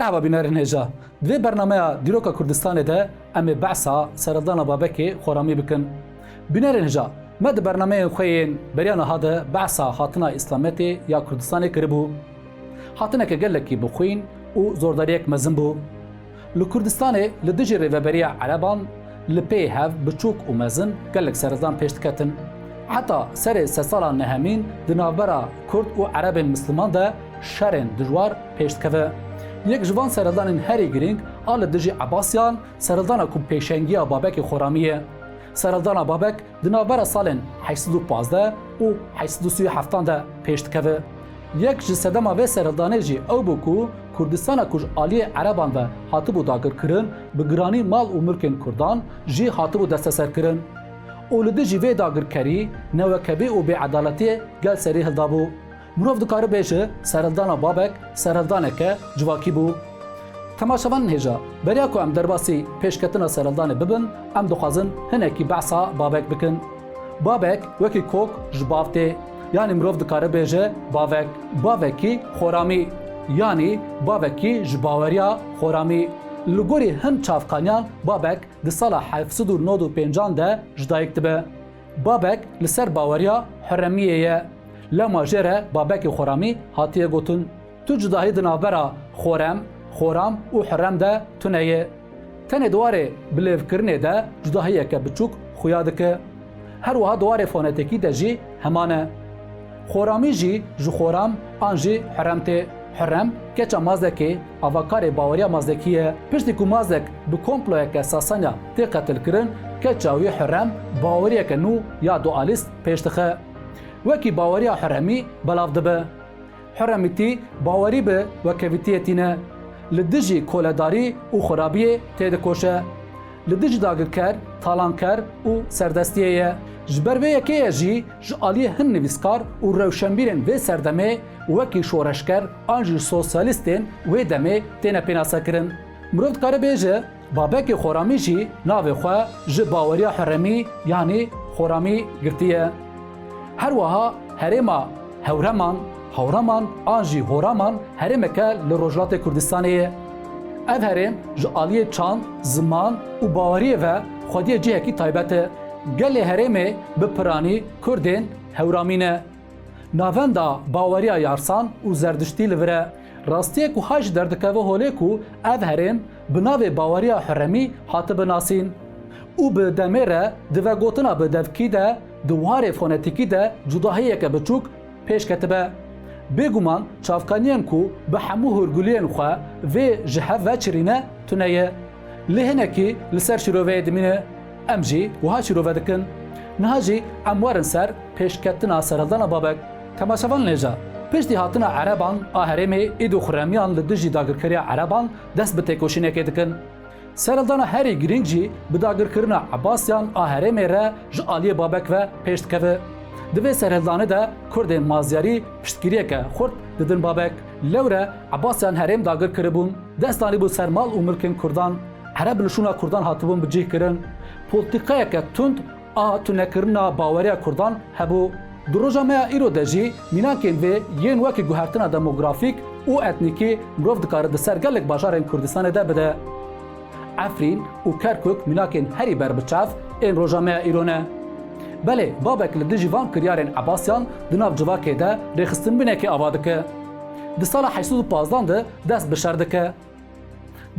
مرحبا بینارین هجا دوی برنامه دیروکا کردستان ده امی بعثا سردان بابکی خورامی بکن بینارین هجا مد برنامه خوین بریان هاده بعثا حاطنا اسلامتی یا کردستان کربو حاطنا که گلکی بخوین و زورداریک مزن بو لکردستان لدجی ریوبریا عربان لپی هف بچوک و مزن گلک سردان پیشت کتن حتی سر سال نهمین دنابرا کرد و عرب مسلمان ده شرن دجوار پیشت کفه یک جوان سردان هری گرینگ آل دجی عباسیان سردان کو پیشنگی بابک خورامیه سردان بابک دنابرا سالن 815 و 837 ده پیشت کفه یک جسدما و سردانه جی او بکو کردستان کج آلی عربان و هاتبو داگر کرن بگرانی مال و ملکن کردان جی هاتبو دست سر کرن اولده جی و داگر کری نوکبی و بعدالتی گل سری هلدابو مروف دکاره بیشه سردان بابک سردانه که جواکی بو تماشاوان هجا بریا کو ام درباسی پیشکتنا سردان ببن ام دخوازن هنکی بعثا بابک بکن بابک وکی کوک جبافته yani mirov dikare bêje bavek bavekî xoramî yani bavekî ji baweriya xoramî li gorî hin çavqaniyan babek di sala 1995 de ji dayîk dibe babek li ser baweriya heremiyê ye lema jê re babekî xoramî hatiye gotin tu cudahî di navbera xoram û herem de tune ye tenê dwarê bilêvkirinê de cudahiyeke biçûk xuya dike her wiha dwarê fonetekî de jî heman e خورامی جی جو خورام آنجی حرمته حرم کچا مازدکی آواکار باوریا مازدکیه پشتی کو مازدک به کمپلوی که ساسانیا تی قتل کرن کچا وی حرم باوریا که نو یا دوالیست پیشتخه وکی باوریا حرمی بلاف دبه حرمی تی باوری به وکویتیتینه لدجی کولداری و خرابیه تی دکوشه لدجی داگرکر تالانکر و سردستیه جبروی یکی جی جالی هن نویسکار و روشنبیرن و سردمه وکی شورشکر آنجی سوسیالیستین و دمه تینه پیناسا کرن مروفت کاره بیجه بابک خورامی جی ناوی خواه جی باوریا حرمی یعنی خورامی گرتیه هر وها هرما هورمان آنجی هورامان هرمکه لروجلات کردستانیه ev herêm ji aliyê çand, ziman û baweriyê ve xwediyê cihekî taybet e. Gelê herêmê bi piranî Kurdên hewramî ne. Navenda baweriya yarsan û zerdiştî li vir e. Rastiyê ku hay ji derdikeve holê ku ev herêm bi navê baweriya heremî hatibe nasîn. û bi demê re di vegotina bi devkî de di warê fonetikî de cudahiyeke biçûk pêş ketibe. Bêguman çavkaniyên ku bi hemû hûrguliyên xwe vê ji hev veçirîne tune ye. Lê hinekî li ser şîroveyê dimîne. Em jî wiha şîrove dikin. Niha jî em werin ser pêşketina serdana babek. Temaşevan lêja piştî hatina ereban a herêmê êd û xuremiyan li dijî dagirkariya ereban dest bi têkoşînekê dikin. Serdana herî girîng jî bi dagirkirina Abbasiyan a herêmê re ji aliyê babek ve pêş dikeve. Di vê serhildanê de Kurdên mazyarî piştgiriyeke xurt didin babek. Lewre Abbasiyan herêm dagir kiribûn, destanî bû ser mal û milkên Kurdan, Ereb li şûna Kurdan hatibûn bicih kirin, polîtikayeke tund a tunekirina baweriya Kurdan hebû. Di roja me ya îro de jî mînakên vê yên wekî guhertina demografîk û etnîkî mirov dikare di ser gelek bajarên Kurdistanê de bide. Efrîn û Kerkuk mînakên herî berbiçav ên roja me ya îro ne. Belê babek li dijî van kiryarên Abbasiyan di nav civakê de rêxistinbûnekê ava dike. Di sala 815 de dest bi şer dike.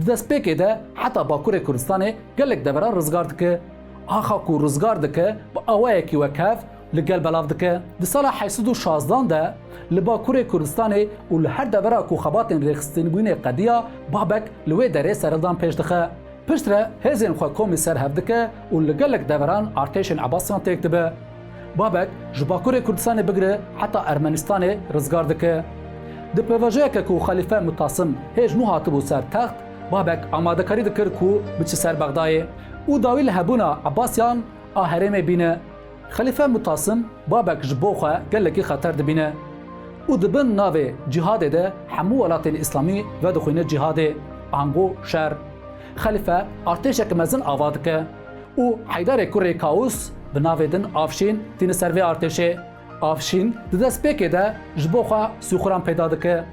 Di destpêkê de heta Bakurê Kurdistanê gelek deveran rizgar dike. Axa ku rizgar dike bi awayekî wekhev li gel belav dike. Di sala 816 de li Bakurê Kurdistanê û li her devera ku xebatên rêxistinbûnê qediya babek li wê derê serildan pêş dixe. Pişt re hêzên xwe komî serhev dike û li gelek deveran artêşên Abbasiyan têk dibe. Babek ji Bakurê Kurdistanê bigire heta Ermenistanê rizgar dike. Di pevajeyeke ku Xelîfe Mutasim hêj nû hatibû ser text, babek amadekarî dikir ku biçe ser Bexdayê û dawî li hebûna Abbasiyan a herêmê bîne. Xelîfe Mutasim babek ji bo xwe gelekî xeter dibîne û dibin navê cihadê de hemû welatên İslamî vedixwîne cihadê ango şer. Xelîfe artêşek mezin ava dike û Heydarê Kurê Kaus bi navê din Afşîn tîne ser vê artêşê. Afşîn di destpêkê de ji bo xwe sûxuran peyda dike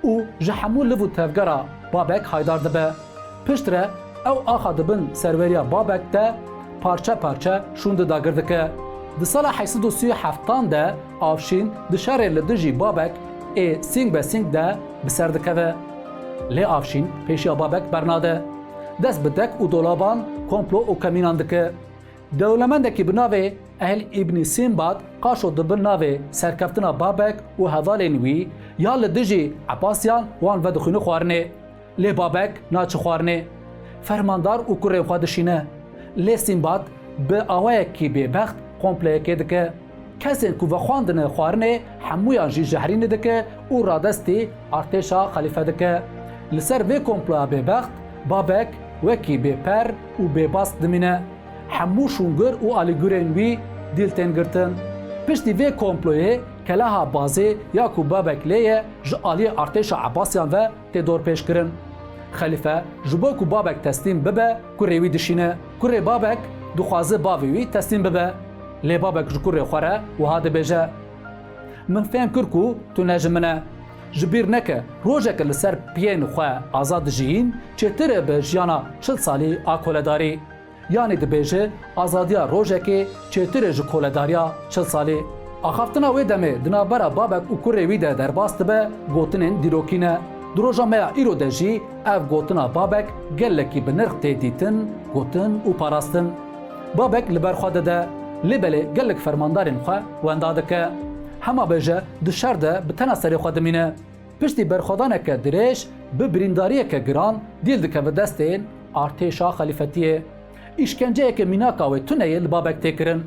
û ji hemû liv û tevgera babek haydar dibe. Piştre ew axa dibin serveriya babek de parça parça şûn didagir dike. Di sala 1807 de avşîn di şerê li dijî babek ê sîng be sîng de bi ser dikeve. Lê avşîn pêşiya babek bernade. Dest bi dek û dolaban komplo û kemînan dike. Dewlemendekî bi navê Ehl İbn Sinbad qaşo dibin navê serkeftina babek û hevalên wî ya li dijî Abbasiyan wan vedixwîne xwarinê. Lê babek naçi xwarinê. Fermandar û kurê xwe dişîne. Lê Sinbad bi awayekî bêbext kompleyekê dike. Kesên ku vexwandine xwarinê hemûyan jî jehrînê dike û radestî artêşa xelîfe dike. Li ser vê komploya bêbext babek wekî bêper û bêbast dimîne. Hemû şûngir û alîgûrên wî dîl tên girtin. Piştî vê komployê kelaha bazê ya ku babek lê ye ji aliyê artêşa Abbasiyan ve tê dorpêşkirin. Xelîfe ji bo ku babek teslîm bibe kurê wî dişîne. Kurê babek dixwaze bavê wî teslîm bibe. Lê babek ji kurê xwe re wiha dibêje: Min fêm kir ku tu ne ji min e. Ji bîr neke rojeke li ser piyên xwe azad dijîn çêtir e bi jiyana 40 salî a koledarî. Yani dibêje azadiya rojekê çêtir e ji koledariya 40 salî. Axaftina wê demê di navbera babek û kurê wî de derbas dibe gotinên dîrokî ne. Di roja me ya îro de jî ev gotina babek gelekî bi nirx tê dîtin, gotin û parastin. Babek li ber xwe dide, lê belê gelek fermandarên xwe wenda dike. Hema bêje di şer de bi tena serê xwe dimîne. Piştî berxwedaneke dirêj bi birîndariyeke giran dîl dike bi destên artêşa xelîfetiyê. İşkenceyeke mînaka wê tuneyê li babek tê kirin.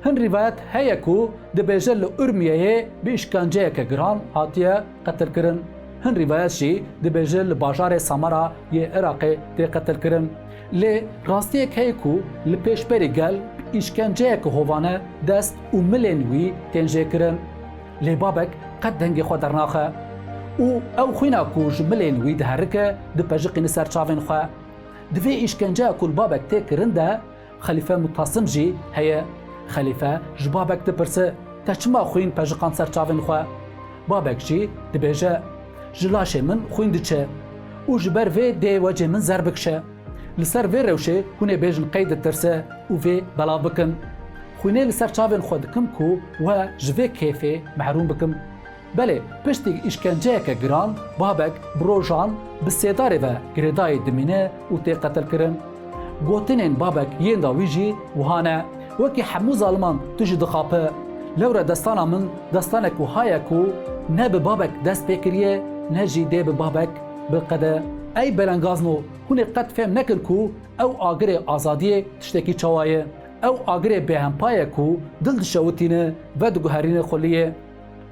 Hin rîvayet heye ku dibêje li Urmiyeyê bi işkenceyeke giran hatiye qetil kirin. Hin rîvayet jî dibêje li bajarê Samara yê Iraqê tê qetil kirin. Lê rastiyek heye ku li pêşberî gel işkenceyeke hovane dest û milên wî tên jê kirin. Lê babek qet dengê xwe dernaxe û ew xwîna ku ji milên wî diherike dipejiqîne ser çavên xwe. Di vê îşkenceya ku li babek tê kirin de Xelîfe Mutasim jî heye. Xelîfe ji babek dipirse te çima xwîn pejiqan ser çavên xwe? Babek jî dibêje ji laşê min xwîn diçe û ji ber vê dê wecê min zer bikişe. Li ser vê rewşê hûn ê bêjin qey ditirse û vê belav bikin. Xwînê li ser çavên xwe dikim ku we ji vê kêfê mehrûm bikim. Belê piştî îşkenceyeke giran babek bi rojan bi sêdarê ve girêdayê dimîne û tê qetil kirin. Gotinên babek yên da wî jî wiha ne. Wekî hemû zaliman tu jî dixape. Lewre destana min destanek wihaye ku ne bi babek dest pê kiriye ne jî dê bi babek biqede. Ey belengazno hûn ê qet fêm nekin ku ew agirê azadiyê tiştekî çawa ye. Ew agirê bêhempa ku dil dişewitîne ve diguherîne xweliyê.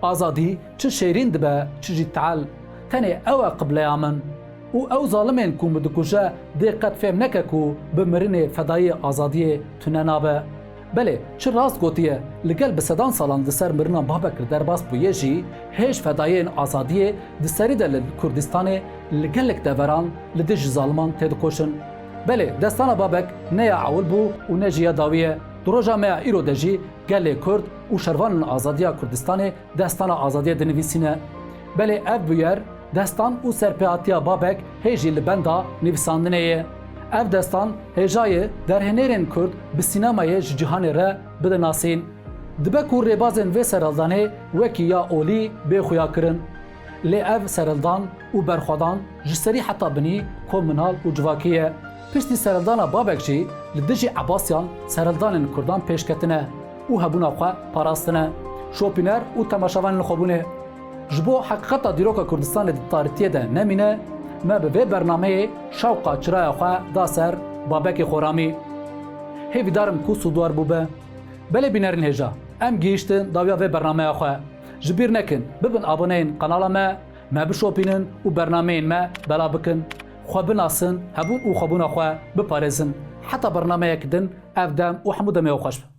Azadî çi şêrîn dibe çi jî teal. Tenê ew e qibleya min. û ew zalimên ku min dikuje dê qet fêm neke ku bi mirinê fedayê azadiyê tune nabe. Belê çi rast gotiye li gel bi sedan salan di ser mirina babek li derbas bûye jî hêj fedayên azadiyê di serî de li Kurdistanê li gelek deveran li dijî zaliman tê dikoşin. Belê destana babek ne ya ewil bû û ne jî ya dawî ye. Di roja me ya îro de jî gelê Kurd û şervanên azadiya Kurdistanê destana azadiyê dinivîsîne. Belê ev bûyer destan û serpêhatiya babek hê jî li benda nivîsandinê ye. Ev destan hêjayê derhenêrên Kurd bi sînemayê ji cîhanê re bide nasîn. Dibe ku rêbazên vê serhildanê wekî ya olî bêxuya kirin. Lê ev serhildan û berxwedan ji serî heta binî komînal û civakî ye. Piştî serhildana babek jî li dijî Abbasiyan serhildanên Kurdan pêşketine û hebûna xwe parastine. Şopîner û temaşavanên xwebûnê. Ji bo heqîqeta dîroka Kurdistanê di tarîtiyê de nemîne, me bi vê bernameyê şewqa çiraya xwe da ser babekê Xoramî. Hêvî darim ku sûdwar bûbe. Belê bînerên hêja, em gihîştin dawiya vê bernameya xwe. Ji bîr nekin, bibin aboneyên kanala me, me bişopînin û bernameyên me bela bikin. Xwe binasin, hebûn û xwebûna xwe biparêzin. Heta bernameyek din, ev dem û hemû demê xweş be.